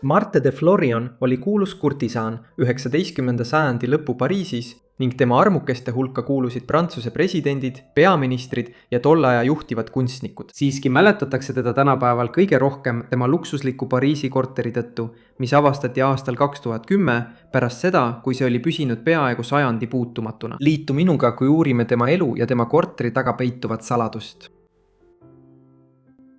Marthe de Florian oli kuulus kurtisaan 19. sajandi lõpu Pariisis ning tema armukeste hulka kuulusid Prantsuse presidendid, peaministrid ja tolle aja juhtivad kunstnikud. Siiski mäletatakse teda tänapäeval kõige rohkem tema luksusliku Pariisi korteri tõttu, mis avastati aastal 2010 pärast seda, kui see oli püsinud peaaegu sajandi puutumatuna. Liitu minuga, kui uurime tema elu ja tema korteri taga peituvat saladust.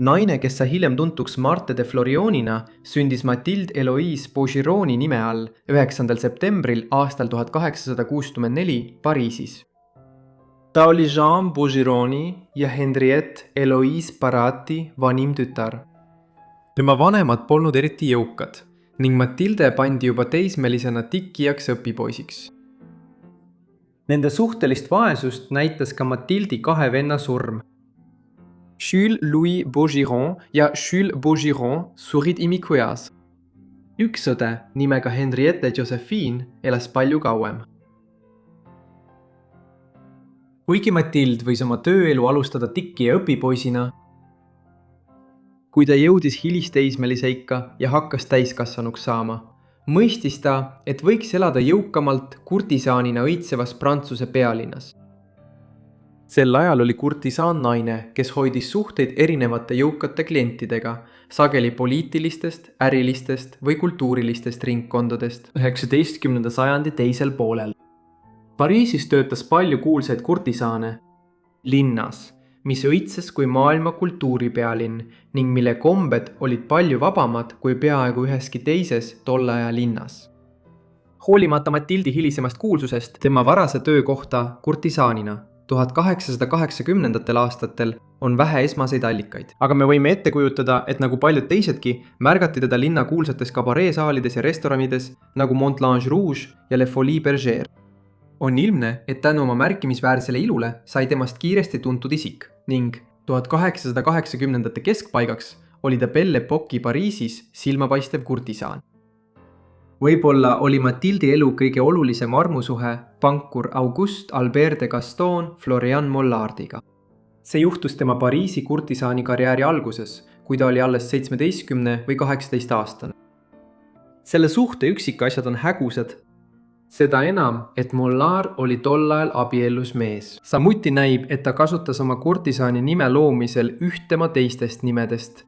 Naine, kes sai hiljem tuntuks Marthe de Florionina, sündis Mathilde Eloise Bouchironi nime all 9. septembril aastal 1864 Pariisis. Ta oli Jean Bouchironi ja Henriette Eloise Barati vanim tütar. Tema vanemad polnud eriti jõukad ning Mathilde pandi juba teismelisena tikijaks õpipoisiks. Nende suhtelist vaesust näitas ka Mathildi kahe venna surm. Jules Louis Bouchiron ja Jules Bouchiron surid imikueas. Üks õde nimega Henriette Josephine elas palju kauem. Kuigi Mathilde võis oma tööelu alustada tikki ja õpipoisina, kui ta jõudis hilisteismelise ikka ja hakkas täiskasvanuks saama, mõistis ta, et võiks elada jõukamalt kurtisaanina õitsevas Prantsuse pealinnas. Sel ajal oli kurtisaan naine, kes hoidis suhteid erinevate jõukate klientidega, sageli poliitilistest, ärilistest või kultuurilistest ringkondadest 19. sajandi teisel poolel. Pariisis töötas palju kuulsaid kurtisaane linnas, mis õitses kui maailma kultuuripealinn ning mille kombed olid palju vabamad kui peaaegu üheski teises tolle aja linnas. Hoolimata Mathildi hilisemast kuulsusest tema varase töökohta kurtisaanina 1880. aastatel on vähe esmaseid allikaid. Aga me võime ette kujutada, et nagu paljud teisedki, märgati teda linna kuulsates kabareesaalides ja restoranides nagu Montlange Rouge ja Le Folie Bergère. On ilmne, et tänu oma märkimisväärsele ilule sai temast kiiresti tuntud isik ning 1880. keskpaigaks oli ta Belle Époque'i Pariisis silmapaistev kurtisaan. Võib-olla oli Mathildi elu kõige olulisem armusuhe pankur Auguste Albert de Gaston Florian Mollardiga. See juhtus tema Pariisi kurtisaani karjääri alguses, kui ta oli alles 17 või 18 aastane. Selle suhte üksikasjad on hägusad, seda enam, et Mollard oli tol ajal abiellus mees. Samuti näib, et ta kasutas oma kurtisaani nime loomisel üht tema teistest nimedest.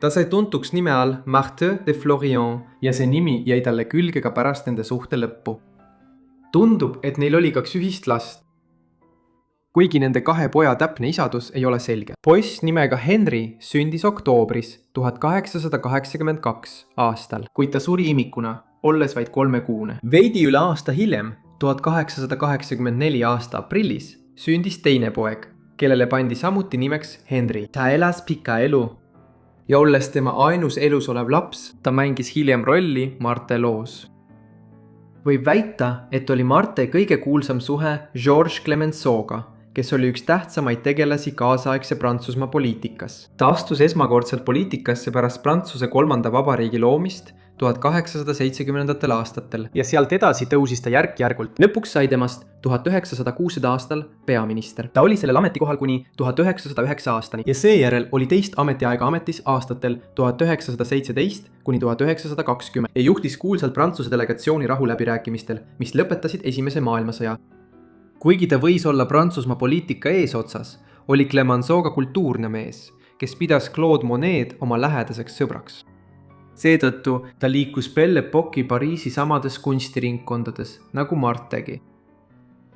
Ta sai tuntuks nime all Marthe de Florian ja see nimi jäi talle külge ka pärast nende suhte lõppu. Tundub, et neil oli 2 ühist last, kuigi nende 2 poja täpne isadus ei ole selge. Poiss nimega Henry sündis oktoobris 1882 aastal, kuid ta suri imikuna, olles vaid 3-kuune. Veidi üle aasta hiljem, 1884 aasta aprillis, sündis teine poeg, kellele pandi samuti nimeks Henry. Ta elas pika elu ja olles tema ainus elus olev laps, ta mängis hiljem rolli Marthe loos. Võib väita, et oli Marthe kõige kuulsam suhe Georges Clemenceau'ga, kes oli üks tähtsamaid tegelasi kaasaegse Prantsusmaa poliitikas. Ta astus esmakordselt poliitikasse pärast Prantsuse 3. vabariigi loomist 1870. aastatel ja sealt edasi tõusis ta järk-järgult. Lõpuks sai temast 1906. aastal peaminister. Ta oli sellel ametikohal kuni 1909 aastani ja seejärel oli teist ametiaega ametis aastatel 1917 kuni 1920 ja juhtis kuulsalt Prantsuse delegatsiooni rahuläbirääkimistel, mis lõpetasid Esimese maailmasõja. Kuigi ta võis olla Prantsusmaa poliitika eesotsas, oli Clemenceau'ga kultuurne mees, kes pidas Claude Monet oma lähedaseks sõbraks. Seetõttu ta liikus Belle Époque'i Pariisi samades kunstiringkondades, nagu Marthegi.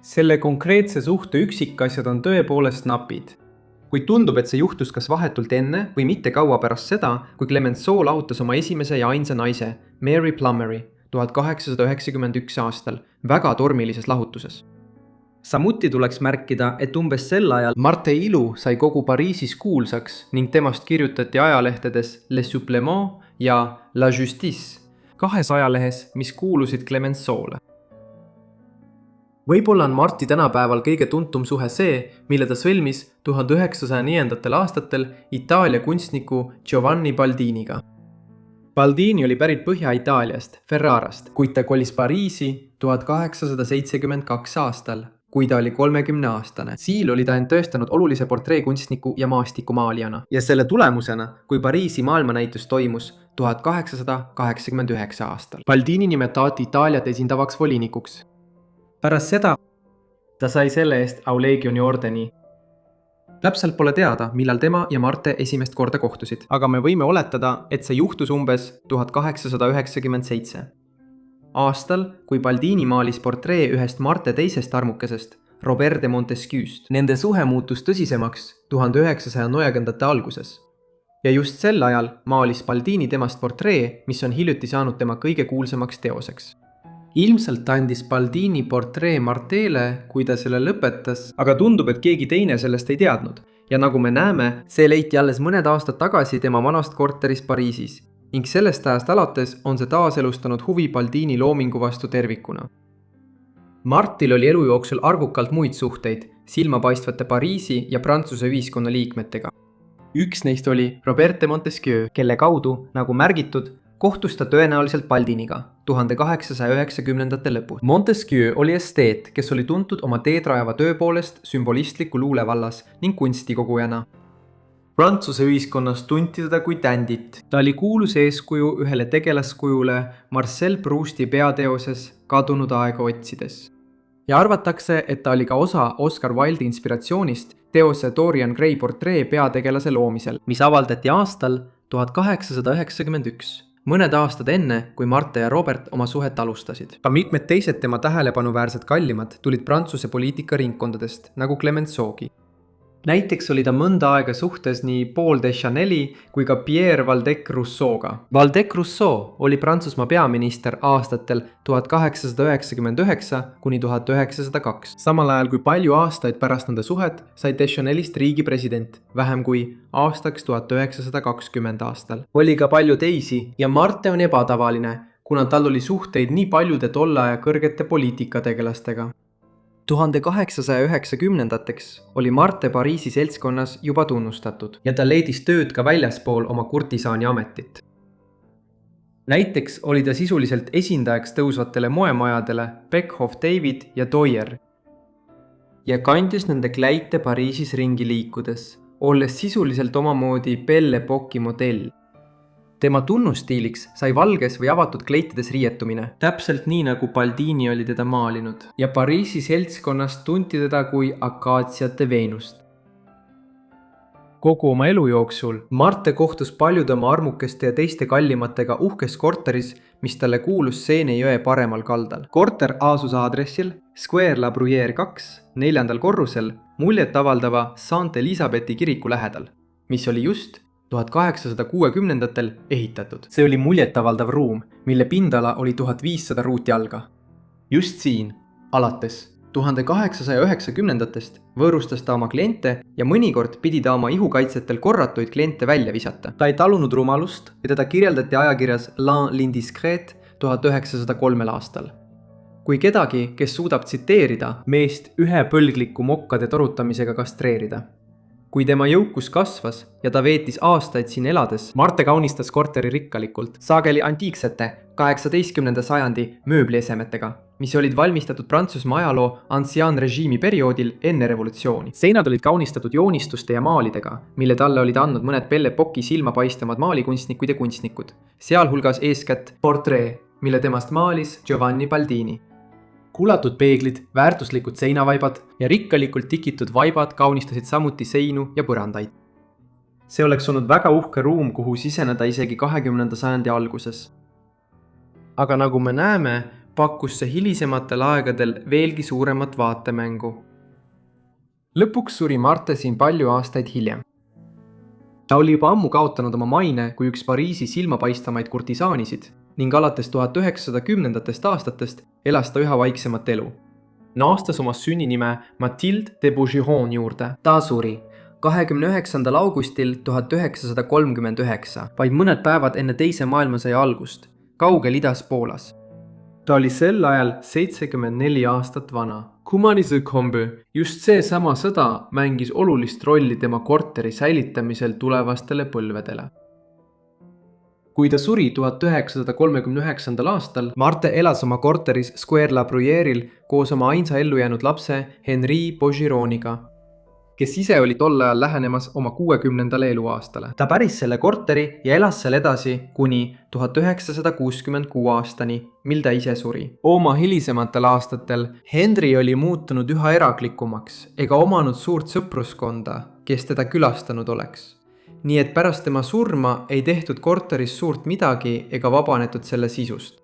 Selle konkreetse suhte üksikasjad on tõepoolest napid, kuid tundub, et see juhtus kas vahetult enne või mitte kaua pärast seda, kui Clemenceau lahutas oma esimese ja ainsa naise, Mary Plummery, 1891 aastal, väga tormilises lahutuses. Samuti tuleks märkida, et umbes sel ajal Marthe ilu sai kogu Pariisis kuulsaks ning temast kirjutati ajalehtedes Le Supplément ja La Justice, 2 ajalehes, mis kuulusid Clemenceau'le. Võib-olla on Marthi tänapäeval kõige tuntum suhe see, mille ta sõlmis 1904. aastatel Itaalia kunstniku Giovanni Baldiniga. Baldini oli pärit Põhja-Itaaliast, Ferrarast, kuid ta kolis Pariisi 1872 aastal. kui ta oli 30-aastane. Siil oli ta end tõestanud olulise portreekunstniku ja maastikumaalijana. Ja selle tulemusena, kui Pariisi maailmanäitus toimus 1889 aastal. Baldini nimetati Itaaliat esindavaks volinikuks. Pärast seda ta sai selle eest Auleegioni ordeni. Täpselt pole teada, millal tema ja Marte esimest korda kohtusid, aga me võime oletada, et see juhtus umbes 1897. Aastal, kui Baldini maalis portree ühest Marte teisest armukesest, Robert de Montesquieu'st. Nende suhe muutus tõsisemaks 1940ndate alguses. Ja just sel ajal maalis Baldini temast portree, mis on hiljuti saanud tema kõige kuulsamaks teoseks. Ilmselt andis Baldini portree Martele, kui ta selle lõpetas, aga tundub, et keegi teine sellest ei teadnud. Ja nagu me näeme, see leiti alles mõned aastad tagasi tema vanast korteris Pariisis. Ning sellest ajast alates on see taaselustanud huvi Baldini loomingu vastu tervikuna. Martil oli elu jooksul arvukalt muid suhteid silmapaistvate Pariisi ja Prantsuse ühiskonna liikmetega. Üks neist oli Robert de Montesquieu, kelle kaudu, nagu märgitud, kohtus ta tõenäoliselt Baldiniga 1890ndate lõpus. Montesquieu oli esteet, kes oli tuntud oma teedrajava töö poolest sümbolistliku luule vallas ning kunstikogujana. Prantsuse ühiskonnas tunti teda kui tändit. Ta oli kuulus eeskuju ühele tegelaskujule Marcel Prousti peateoses Kadunud aega otsides. Ja arvatakse, et ta oli ka osa Oscar Wilde'i inspiratsioonist teose Dorian Gray portree peategelase loomisel, mis avaldati aastal 1891. Mõned aastad enne, kui Marte ja Robert oma suhet alustasid. Ka mitmed teised tema tähelepanuväärsed kallimad tulid Prantsuse poliitikaringkondadest, nagu Clemenceau'gi. Näiteks oli ta mõnda aega suhtes nii Paul Deschanel'i kui ka Pierre Valdec-Rousseau'ga. Valdec-Rousseau oli Prantsusmaa peaminister aastatel 1899 kuni 1902. Samal ajal kui palju aastaid pärast nende suhet sai Deschanel'ist riigi president, vähem kui aastaks 1920 aastal. Oli ka palju teisi ja Marte on ebatavaline, kuna tal oli suhteid nii paljude tolle aja kõrgete poliitikategelastega. 1890ndateks oli Marte Pariisi seltskonnas juba tunnustatud ja ta leidis tööd ka väljaspool oma kurtisaani ametit. Näiteks oli ta sisuliselt esindajaks tõusvatele moemajadele Beckhoff David ja Doyer ja kandis nende kläite Pariisis ringi liikudes, olles sisuliselt omamoodi Belle Epoque'i modell. Tema tunnustiiliks sai valges või avatud kleitides riietumine, täpselt nii nagu Baldini oli teda maalinud. Ja Pariisi seltskonnas tunti teda kui akaatsiate Veenust. Kogu oma elu jooksul Marte kohtus paljude oma armukeste ja teiste kallimatega uhkes korteris, mis talle kuulus Seine jõe paremal kaldal. Korter asus aadressil Square La Bruyère 2, 4. korrusel, muljet avaldava Saint Elisabethi kiriku lähedal, mis oli just 1860ndatel ehitatud. See oli muljetavaldav ruum, mille pindala oli 1500 ruutjalga. Just siin, alates 1890ndatest võõrustas ta oma kliente ja mõnikord pidi ta oma ihukaitsetel korratuid kliente välja visata. Ta ei talunud rumalust ja teda kirjeldati ajakirjas L'Indiscret 1903 aastal. Kui kedagi, kes suudab tsiteerida meest ühepõlgliku mokkade torutamisega kastreerida. Kui tema jõukus kasvas ja ta veetis aastaid siin elades, Marte kaunistas korteri rikkalikult, sageli antiiksete 18. sajandi mööbliesemetega, mis olid valmistatud Prantsusmaa ajaloo ancien režiimi perioodil enne revolutsiooni. Seinad olid kaunistatud joonistuste ja maalidega, mille talle olid andnud mõned Belle Epoque'i silmapaistvad maalikunstnikud ja kunstnikud, sealhulgas eeskätt portree, mille temast maalis Giovanni Baldini. Kulatud peeglid, väärtuslikud seinavaibad ja rikkalikult tikitud vaibad kaunistasid samuti seinu ja põrandaid. See oleks olnud väga uhke ruum, kuhu siseneda isegi 20. sajandi alguses. Aga nagu me näeme, pakkus see hilisematel aegadel veelgi suuremat vaatemängu. Lõpuks suri Marte siin palju aastaid hiljem. Ta oli juba ammu kaotanud oma maine kui üks Pariisi silmapaistvamaid kurtisaanisid ning alates 1910ndatest aastatest elas ta üha vaiksemat elu. Naastas oma sünninime Mathilde de Bougeron juurde. Ta suri 29. augustil 1939, vaid mõned päevad enne teise maailmasõja algust, kaugel idas Poolas. Ta oli sel ajal 74 aastat vana. Kumanise kombe, just see sama sõda mängis olulist rolli tema korteri säilitamisel tulevastele põlvedele. kui ta suri 1939. aastal, Marte elas oma korteris Square La Bruyère'il koos oma ainsa ellujäänud lapse Henri Bougeroniga, kes ise oli tol ajal lähenemas oma 60. eluaastale. Ta päris selle korteri ja elas seal edasi kuni 1966 aastani, mil ta ise suri. Oma hilisematel aastatel Henri oli muutunud üha eraklikumaks ega omanud suurt sõpruskonda, kes teda külastanud oleks. Nii et pärast tema surma ei tehtud korteris suurt midagi ega vabanetud selle sisust.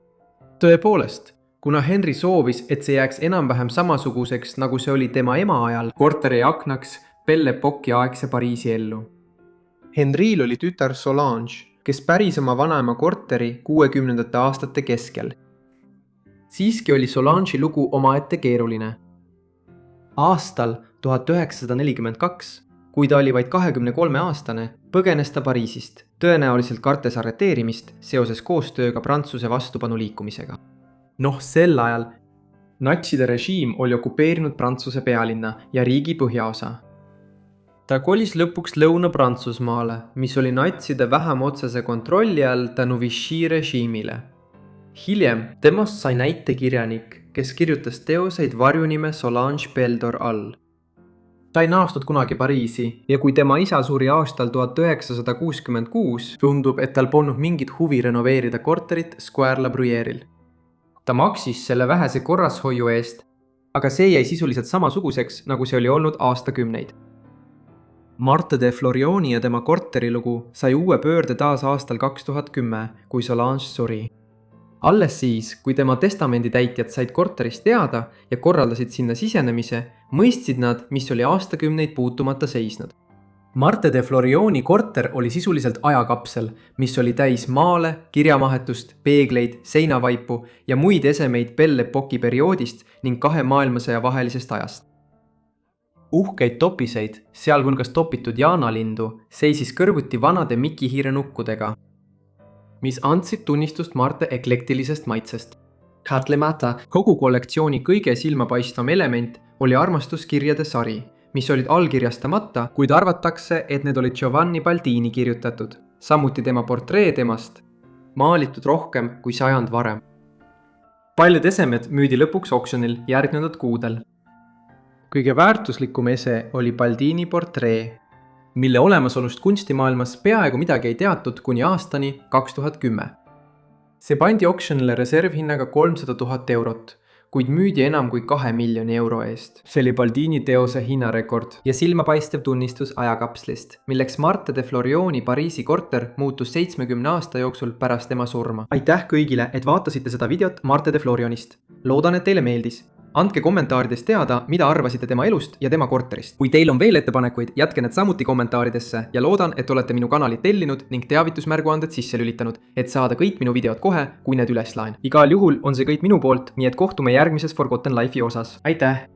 Tõepoolest, kuna Henri soovis, et see jääks enam-vähem samasuguseks, nagu see oli tema ema ajal, korteri aknaks Belle Époque'i aegse Pariisi ellu. Henril oli tütar Solange, kes päris oma vanaema korteri 60. aastate keskel. Siiski oli Solange'i lugu omaette keeruline. Aastal 1942, kui ta oli vaid 23-aastane, põgenes ta Pariisist, tõenäoliselt kartes arreteerimist seoses koostööga Prantsuse vastupanuliikumisega. Sel ajal natside režiim oli okupeerinud Prantsuse pealinna ja riigi põhjaosa. Ta kolis lõpuks Lõuna-Prantsusmaale, mis oli natside vähem otsese kontrolli all tänu Vichy režiimile. Hiljem temast sai näitekirjanik, kes kirjutas teoseid varjunime Solange Beldor all. Ta ei naastud kunagi Pariisi ja kui tema isa suri aastal 1966, tundub, et tal polnud mingit huvi renoveerida korterit Square La Bruyère'il. Ta maksis selle vähese korrashoiu eest, aga see jäi sisuliselt samasuguseks, nagu see oli olnud aastakümneid. Marte de Florioni ja tema korterilugu sai uue pöörde taas aastal 2010, kui Solange suri. Alles siis, kui tema testamendi täitjad said korterist teada ja korraldasid sinna sisenemise, mõistsid nad, mis oli aastakümneid puutumata seisnud. Marte de Florioni korter oli sisuliselt ajakapsel, mis oli täis maale, kirjamahetust, peegleid, seinavaipu ja muid esemeid Belle Époque'i perioodist ning 2 maailmasõja vahelisest ajast. Uhkeid topiseid, sealhulgas topitud jaanalindu, seisis kõrvuti vanade mikihiirenukkudega, mis andsid tunnistust Marte eklektilisest maitsest. Kahtlemata, kogu kollektsiooni kõige silmapaistvam element oli armastuskirjade sari, mis olid allkirjastamata, kuid arvatakse, et need olid Giovanni Baldini kirjutatud, samuti tema portree temast, maalitud rohkem kui 100 varem. Paljud esemed müüdi lõpuks oksjonil järgnenud kuudel. Kõige väärtuslikum ese oli Baldini portree, mille olemasolust kunstimaailmas peaaegu midagi ei teatud kuni aastani 2010. See pandi oksjonile reservhinnaga 300 000 eurot, kuid müüdi enam kui 2 miljoni euro eest. See oli Baldini teose hinnarekord ja silmapaistev tunnistus ajakapslist, milleks Marte de Florioni Pariisi korter muutus 70 aasta jooksul pärast tema surma. Aitäh kõigile, et vaatasite seda videot Marte de Florionist. Loodan, et teile meeldis. Andke kommentaarides teada, mida arvasite tema elust ja tema korterist. Kui teil on veel ettepanekuid, jätke need samuti kommentaaridesse ja loodan, et olete minu kanali tellinud ning teavitusmärguanded sisse lülitanud, et saada kõik minu videod kohe, kui need üles laen. Igal juhul on see kõik minu poolt, nii et kohtume järgmises Forgotten Life'i osas. Aitäh!